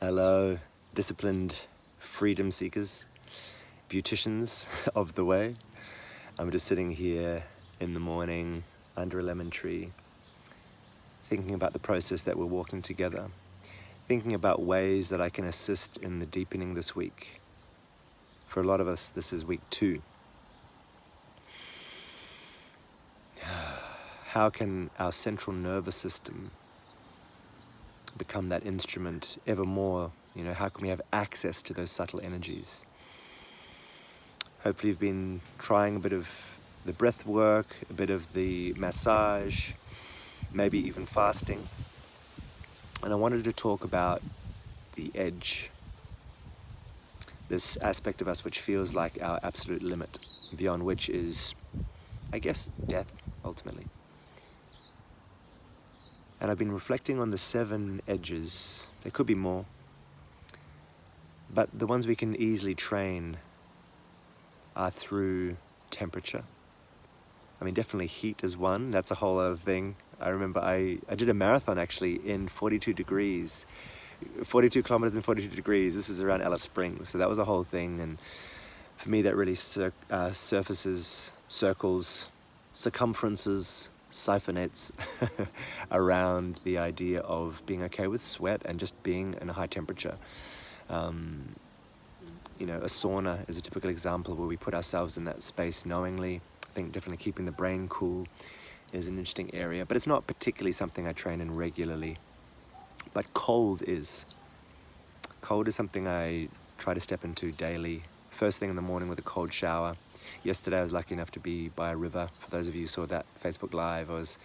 Hello, disciplined freedom seekers, beauticians of the way. I'm just sitting here in the morning under a lemon tree, thinking about the process that we're walking together, thinking about ways that I can assist in the deepening this week. For a lot of us, this is week 2. How can our central nervous system become that instrument ever more? How can we have access to those subtle energies? Hopefully you've been trying a bit of the breath work, a bit of the massage, maybe even fasting. And I wanted to talk about the edge, this aspect of us which feels like our absolute limit, beyond which is, I guess, death, ultimately. And I've been reflecting on the 7 edges. There could be more, but the ones we can easily train are through temperature. I mean, definitely heat is one. That's a whole other thing. I remember I did a marathon actually in 42 degrees, 42 kilometers in 42 degrees. This is around Alice Springs, so that was a whole thing. And for me, that really surfaces, circles, circumferences, siphonates around the idea of being okay with sweat and just being in a high temperature. A sauna is a typical example where we put ourselves in that space knowingly. I think definitely keeping the brain cool is an interesting area, but it's not particularly something I train in regularly. But cold is. Cold is something I try to step into daily. First thing in the morning with a cold shower. Yesterday I was lucky enough to be by a river. For those of you who saw that Facebook Live, I was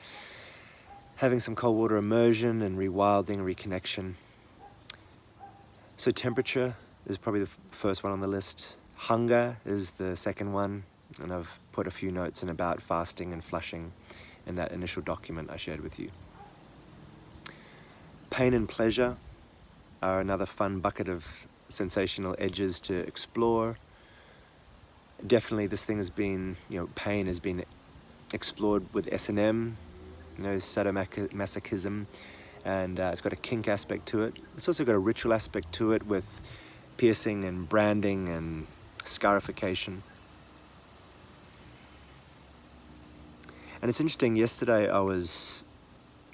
having some cold water immersion and rewilding, reconnection. So temperature is probably the first one on the list. Hunger is the second one, and I've put a few notes in about fasting and flushing in that initial document I shared with you. Pain and pleasure are another fun bucket of sensational edges to explore. Definitely this thing has been, pain has been explored with S&M, sadomasochism, and it's got a kink aspect to it. It's also got a ritual aspect to it with piercing and branding and scarification. And it's interesting, yesterday I was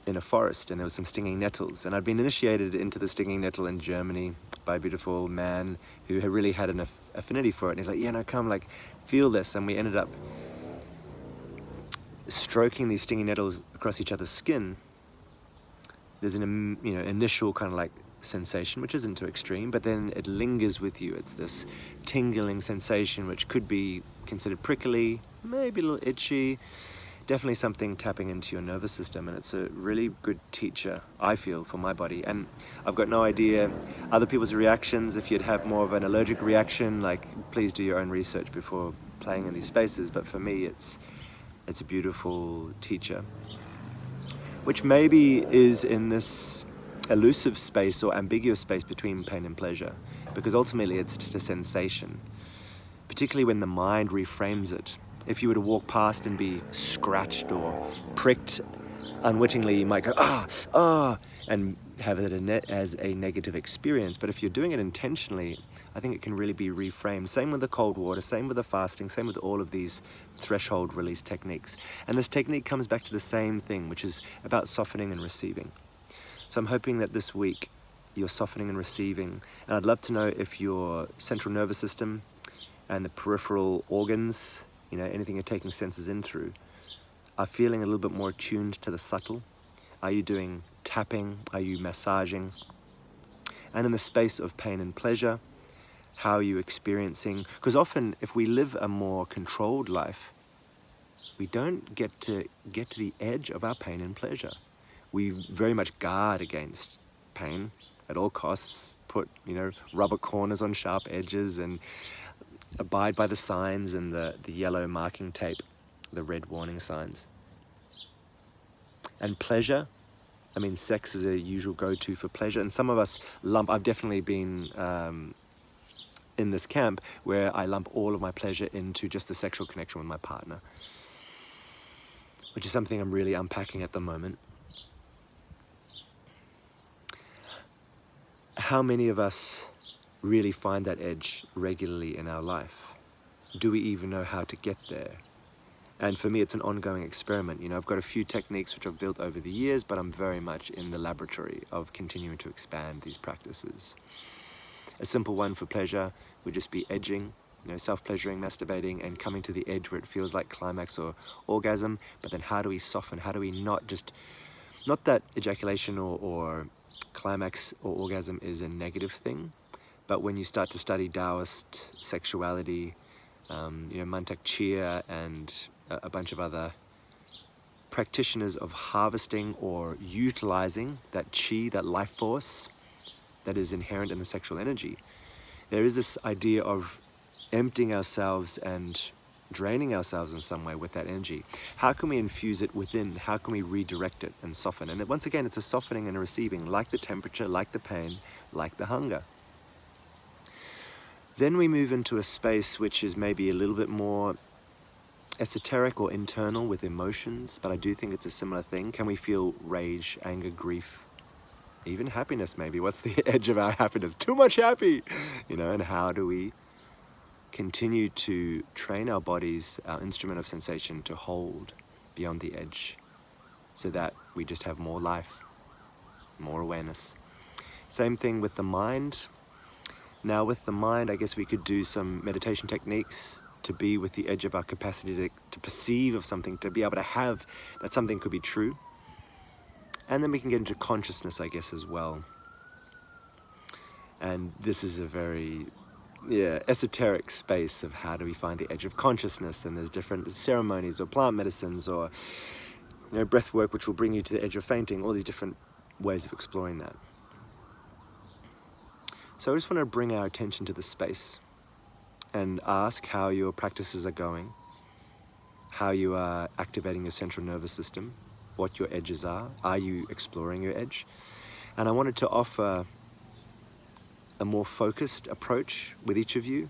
in a forest and there was some stinging nettles, and I'd been initiated into the stinging nettle in Germany by a beautiful man who had really had an affinity for it. And he's like, come, feel this. And we ended up stroking these stinging nettles across each other's skin. There's an initial kind of sensation, which isn't too extreme, but then it lingers with you. It's this tingling sensation, which could be considered prickly, maybe a little itchy, definitely something tapping into your nervous system. And it's a really good teacher, I feel, for my body. And I've got no idea other people's reactions. If you'd have more of an allergic reaction, please do your own research before playing in these spaces. But for me, it's a beautiful teacher, which maybe is in this elusive space or ambiguous space between pain and pleasure, because ultimately it's just a sensation, particularly when the mind reframes it. If you were to walk past and be scratched or pricked unwittingly, you might go, and have it as a negative experience. But if you're doing it intentionally, I think it can really be reframed. Same with the cold water, same with the fasting, same with all of these threshold release techniques. And this technique comes back to the same thing, which is about softening and receiving. So I'm hoping that this week you're softening and receiving. And I'd love to know if your central nervous system and the peripheral organs, anything you're taking senses in through, are feeling a little bit more attuned to the subtle. Are you doing tapping? Are you massaging? And in the space of pain and pleasure, how are you experiencing? Because often if we live a more controlled life, we don't get to the edge of our pain and pleasure. We very much guard against pain at all costs, put, rubber corners on sharp edges, and abide by the signs and the yellow marking tape, the red warning signs. And pleasure, sex is a usual go-to for pleasure. And some of us I've definitely been in this camp where I lump all of my pleasure into just the sexual connection with my partner, which is something I'm really unpacking at the moment. how many of us really find that edge regularly in our life? Do we even know how to get there? And for me, it's an ongoing experiment. You know, I've got a few techniques which I've built over the years, but I'm very much in the laboratory of continuing to expand these practices. A simple one for pleasure would just be edging, you know, self-pleasuring, masturbating, and coming to the edge where it feels like climax or orgasm. But then how do we soften? How do we not that ejaculation or climax or orgasm is a negative thing, but when you start to study Taoist sexuality, you know, Mantak Chia and a bunch of other practitioners of harvesting or utilizing that chi, that life force that is inherent in the sexual energy, there is this idea of emptying ourselves and draining ourselves in some way with that energy. How can we infuse it within? How can we redirect it and soften? And once again, it's a softening and a receiving, like the temperature, like the pain, like the hunger. Then we move into a space which is maybe a little bit more esoteric or internal with emotions, but I do think it's a similar thing. Can we feel rage, anger, grief, even happiness maybe? What's the edge of our happiness? Too much happy, you know, and how do we continue to train our bodies, our instrument of sensation, to hold beyond the edge so that we just have more life, more awareness. Same thing with the mind. Now with the mind, I guess we could do some meditation techniques to be with the edge of our capacity to perceive of something, to be able to have that something could be true. And then we can get into consciousness, I guess, as well. And this is a very esoteric space of how do we find the edge of consciousness, and there's different ceremonies or plant medicines or, you know, breath work which will bring you to the edge of fainting, all these different ways of exploring that. So I just want to bring our attention to the space and ask how your practices are going, how you are activating your central nervous system, what your edges are you exploring your edge? And I wanted to offer a more focused approach with each of you.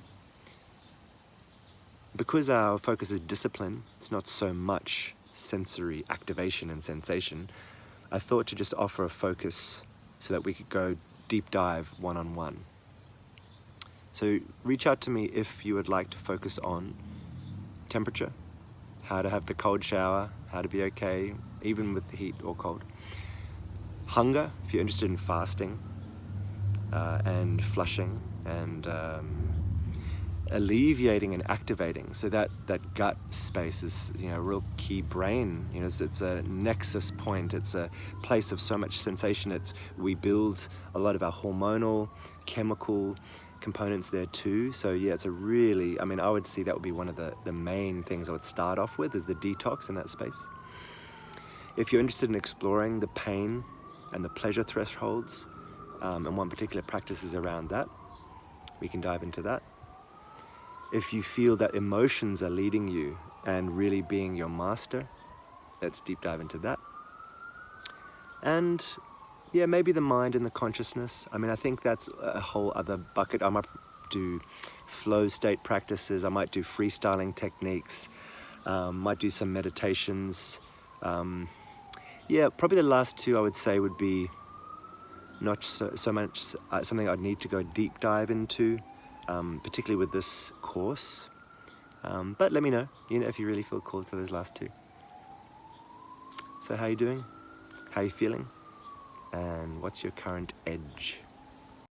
Because our focus is discipline, it's not so much sensory activation and sensation, I thought to just offer a focus so that we could go deep dive one-on-one. So reach out to me if you would like to focus on temperature, how to have the cold shower, how to be okay, even with the heat or cold. Hunger, if you're interested in fasting, and flushing, and alleviating and activating. So that gut space is, you know, a real key brain. You know, it's a nexus point. It's a place of so much sensation. We build a lot of our hormonal, chemical components there too. So yeah, it's a really, I mean, I would see that would be one of the main things I would start off with, is the detox in that space. If you're interested in exploring the pain and the pleasure thresholds, and one particular practice is around that, we can dive into that. If you feel that emotions are leading you and really being your master, let's deep dive into that. And yeah, maybe the mind and the consciousness. I mean, I think that's a whole other bucket. I might do flow state practices, I might do freestyling techniques, might do some meditations. Yeah, probably the last two I would say would be not so much something I'd need to go deep dive into, particularly with this course. But let me know, you know, if you really feel called to those last two. So how are you doing? How are you feeling? And what's your current edge?